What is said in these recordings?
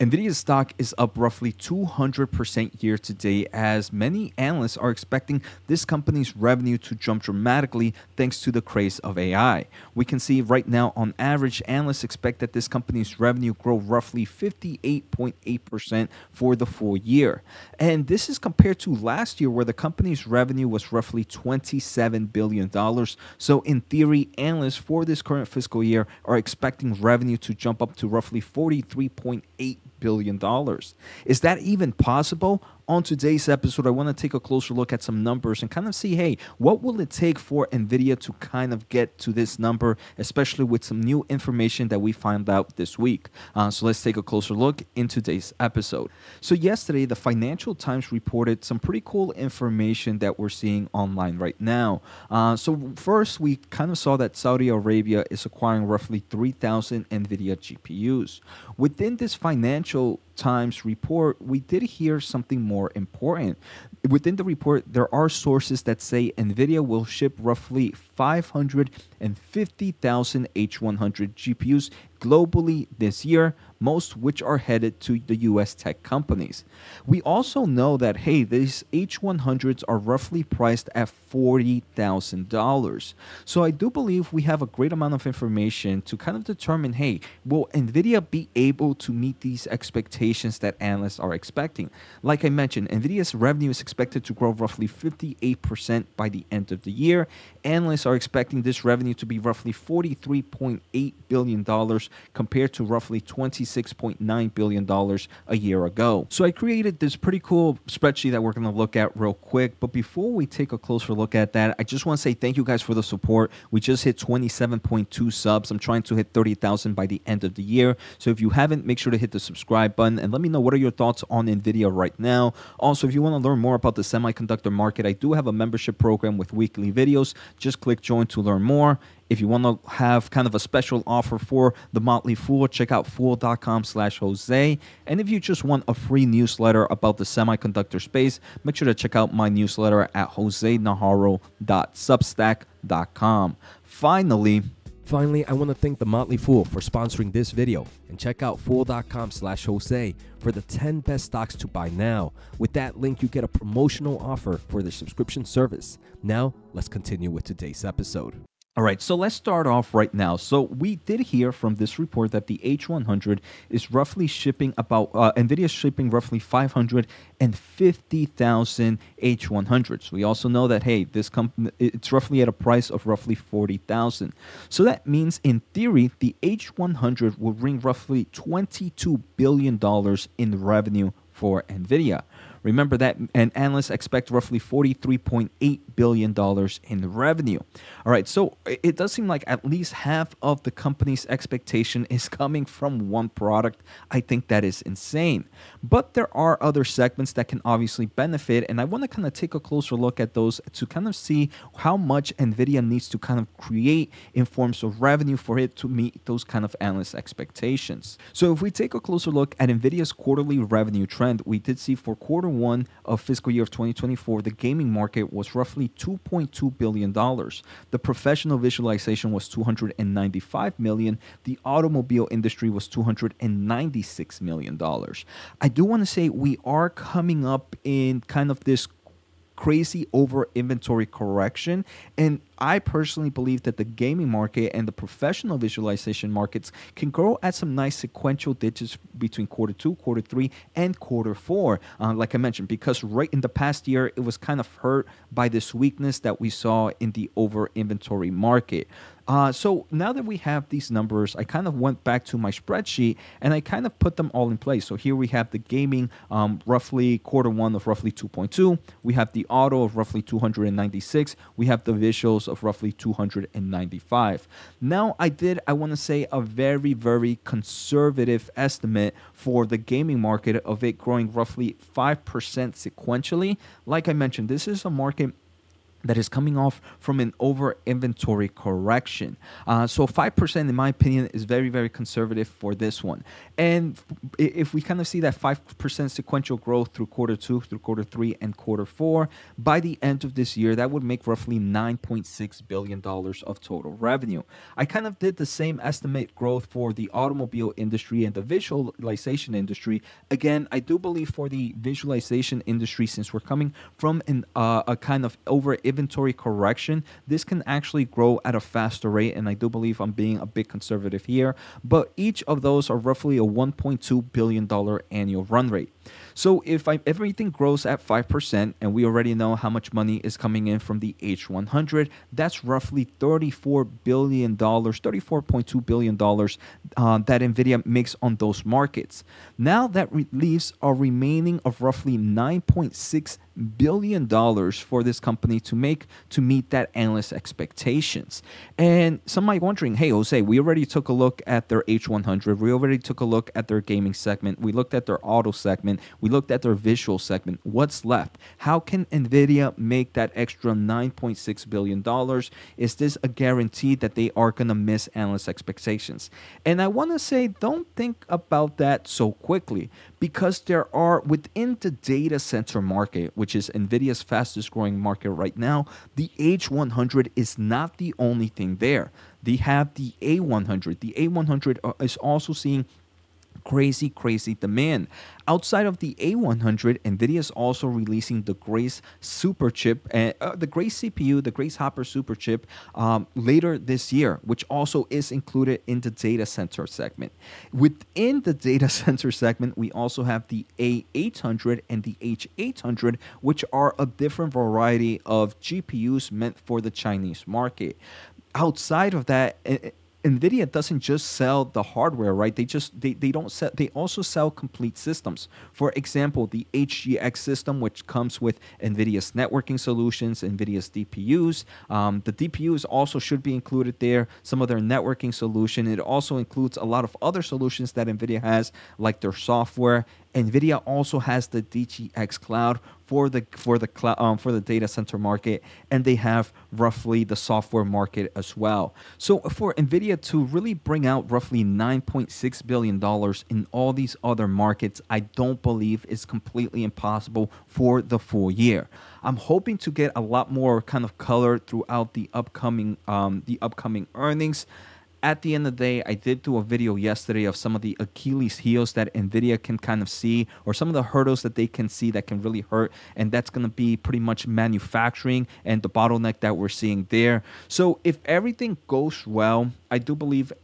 Nvidia stock is up roughly 200% year to date, as many analysts are expecting this company's revenue to jump dramatically thanks to the craze of AI. We can see right now, on average, analysts expect that this company's revenue grow roughly 58.8% for the full year. And this is compared to last year, where the company's revenue was roughly $27 billion. So in theory, analysts for this current fiscal year are expecting revenue to jump up to roughly $43.8 billion. Is that even possible? On today's episode, I want to take a closer look at some numbers and kind of see, hey, what will it take for Nvidia to kind of get to this number, especially with some new information that we found out this week. So let's take a closer look in today's episode. So yesterday, the Financial Times reported some pretty cool information that we're seeing online right now. So first, we kind of saw that Saudi Arabia is acquiring roughly 3,000 Nvidia GPUs. Within this Financial Times report, we did hear something more important. Within the report, there are sources that say Nvidia will ship roughly 550,000 H100 GPUs globally this year, most which are headed to the US tech companies. We also know that, hey, these H100s are roughly priced at $40,000. So I do believe we have a great amount of information to kind of determine, hey, will Nvidia be able to meet these expectations that analysts are expecting? Like I mentioned, Nvidia's revenue is expected to grow roughly 58% by the end of the year. Analysts are expecting this revenue to be roughly $43.8 billion compared to roughly $26.9 billion a year ago. So I created this pretty cool spreadsheet that we're going to look at real quick. But before we take a closer look at that, I just want to say thank you guys for the support. We just hit 27.2 subs. I'm trying to hit 30,000 by the end of the year. So if you haven't, make sure to hit the subscribe button and let me know what are your thoughts on Nvidia right now. Also, if you want to learn more about the semiconductor market, I do have a membership program with weekly videos. Just click join to learn more. If you want to have kind of a special offer for the Motley Fool, check out fool.com/Jose. And if you just want a free newsletter about the semiconductor space, make sure to check out my newsletter at josenajarro.substack.com. Finally, I want to thank the Motley Fool for sponsoring this video, and check out fool.com/Jose for the 10 best stocks to buy now. With that link, you get a promotional offer for the subscription service. Now, let's continue with today's episode. All right, so let's start off right now. So we did hear from this report that the H100 is roughly shipping about, NVIDIA is shipping roughly 550,000 H100s. We also know that, hey, this company, it's roughly at a price of roughly 40,000. So that means, in theory, the H100 will bring roughly $22 billion in revenue for NVIDIA. Remember that, and analysts expect roughly $43.8 billion in revenue. All right, so it does seem like at least half of the company's expectation is coming from one product. I think that is insane. But there are other segments that can obviously benefit, and I want to kind of take a closer look at those to kind of see how much NVIDIA needs to kind of create in forms of revenue for it to meet those kind of analyst expectations. So if we take a closer look at NVIDIA's quarterly revenue trend, we did see for quarter one of fiscal year of 2024, the gaming market was roughly $2.2 billion. The professional visualization was $295 million. The automobile industry was $296 million. I do want to say we are coming up in kind of this crazy over inventory correction, and I personally believe that the gaming market and the professional visualization markets can grow at some nice sequential digits between quarter 2, quarter 3, and quarter 4. Like I mentioned, because right in the past year, it was kind of hurt by this weakness that we saw in the over inventory market. So now that we have these numbers, I kind of went back to my spreadsheet and I kind of put them all in place. So here we have the gaming, roughly quarter one of roughly 2.2. We have the auto of roughly 296. We have the visuals of roughly 295. Now I want to say a very, very conservative estimate for the gaming market of it growing roughly 5% sequentially. Like I mentioned, this is a market that is coming off from an over inventory correction. So 5%, in my opinion, is very, very conservative for this one. And if we kind of see that 5% sequential growth through quarter two, through quarter three, and quarter four, by the end of this year, that would make roughly $9.6 billion of total revenue. I kind of did the same estimate growth for the automobile industry and the visualization industry. Again, I do believe for the visualization industry, since we're coming from a kind of over inventory correction, this can actually grow at a faster rate, and I do believe I'm being a bit conservative here, but each of those are roughly a $1.2 billion annual run rate. So if everything grows at 5%, and we already know how much money is coming in from the H100, that's roughly $34 billion, $34.2 billion that NVIDIA makes on those markets. Now that leaves a remaining of roughly $9.6 billion for this company to make to meet that analyst expectations. And some might be wondering, hey, Jose, we already took a look at their H100. We already took a look at their gaming segment. We looked at their auto segment. We looked at their visual segment. What's left? How can NVIDIA make that extra $9.6 billion? Is this a guarantee that they are going to miss analyst expectations? And I want to say, don't think about that so quickly, because there are, within the data center market, which is NVIDIA's fastest growing market right now, the H100 is not the only thing there. They have the A100. The A100 is also seeing crazy demand. Outside of the A100, NVIDIA is also releasing the Grace super chip, the Grace CPU, the Grace Hopper super chip later this year, which also is included in the data center segment. Within the data center segment, we also have the A800 and the H800, which are a different variety of GPUs meant for the Chinese market. Outside of that, NVIDIA doesn't just sell the hardware, right? They don't sell. They also sell complete systems. For example, the HGX system, which comes with NVIDIA's networking solutions, NVIDIA's DPUs. The DPUs also should be included there. Some of their networking solution. It also includes a lot of other solutions that NVIDIA has, like their software. NVIDIA also has the DGX cloud for the data center market, and they have roughly the software market as well. So for NVIDIA to really bring out roughly $9.6 billion in all these other markets, I don't believe is completely impossible for the full year. I'm hoping to get a lot more kind of color throughout the upcoming earnings. At the end of the day, I did do a video yesterday of some of the Achilles heels that NVIDIA can kind of see, or some of the hurdles that they can see that can really hurt, and that's going to be pretty much manufacturing and the bottleneck that we're seeing there. So if everything goes well, I do believe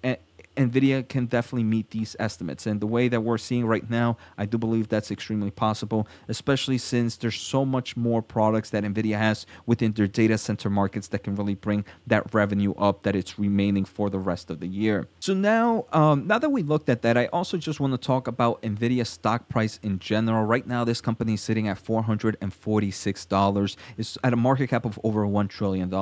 NVIDIA can definitely meet these estimates. And the way that we're seeing right now, I do believe that's extremely possible, especially since there's so much more products that NVIDIA has within their data center markets that can really bring that revenue up that it's remaining for the rest of the year. So now that we looked at that, I also just want to talk about NVIDIA's stock price in general. Right now, this company is sitting at $446. It's at a market cap of over $1 trillion.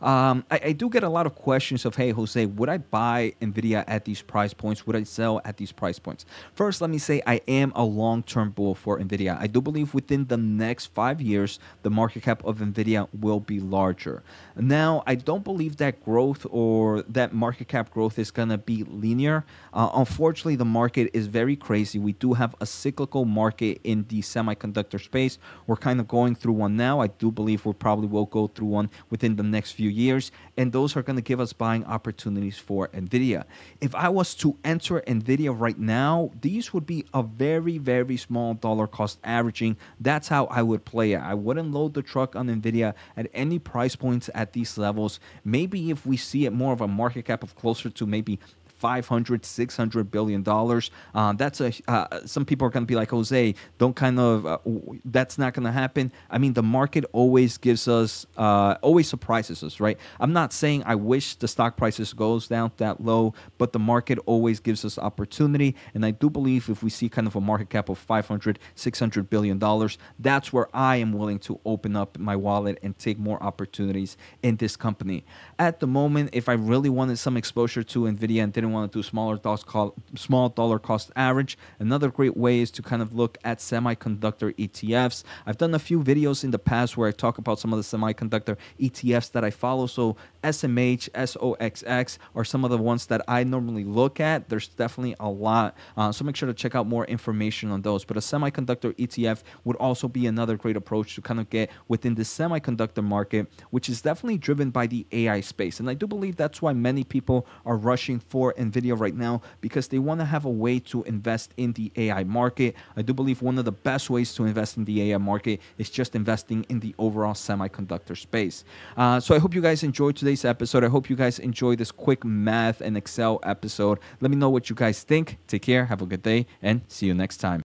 I do get a lot of questions of, hey, Jose, would I buy NVIDIA at these price points? Would I sell at these price points? First, let me say I am a long-term bull for NVIDIA. I do believe within the next 5 years, the market cap of NVIDIA will be larger. Now, I don't believe that growth or that market cap growth is going to be linear. Unfortunately, the market is very crazy. We do have a cyclical market in the semiconductor space. We're kind of going through one now. I do believe we probably will go through one within the next few years, and those are going to give us buying opportunities for NVIDIA. If I was to enter NVIDIA right now, these would be a very, very small dollar cost averaging. That's how I would play it. I wouldn't load the truck on NVIDIA at any price points at these levels. Maybe if we see it more of a market cap of closer to maybe $500-600 billion. That's some people are going to be like, Jose, don't that's not going to happen. I mean, the market always gives us, always surprises us, right? I'm not saying I wish the stock prices goes down that low, but the market always gives us opportunity. And I do believe if we see kind of a market cap of $500-600 billion, that's where I am willing to open up my wallet and take more opportunities in this company. At the moment, if I really wanted some exposure to NVIDIA and didn't didn't want to do small dollar cost average, another great way is to kind of look at semiconductor ETFs. I've done a few videos in the past where I talk about some of the semiconductor ETFs that I follow. So SMH, SOXX are some of the ones that I normally look at. There's definitely a lot. So make sure to check out more information on those. But a semiconductor ETF would also be another great approach to kind of get within the semiconductor market, which is definitely driven by the AI space. And I do believe that's why many people are rushing for Nvidia right now, because they want to have a way to invest in the AI market. I do believe one of the best ways to invest in the AI market is just investing in the overall semiconductor space. So I hope you guys enjoyed today's episode. I hope you guys enjoyed this quick math and Excel episode. Let me know what you guys think. Take care, have a good day, and see you next time.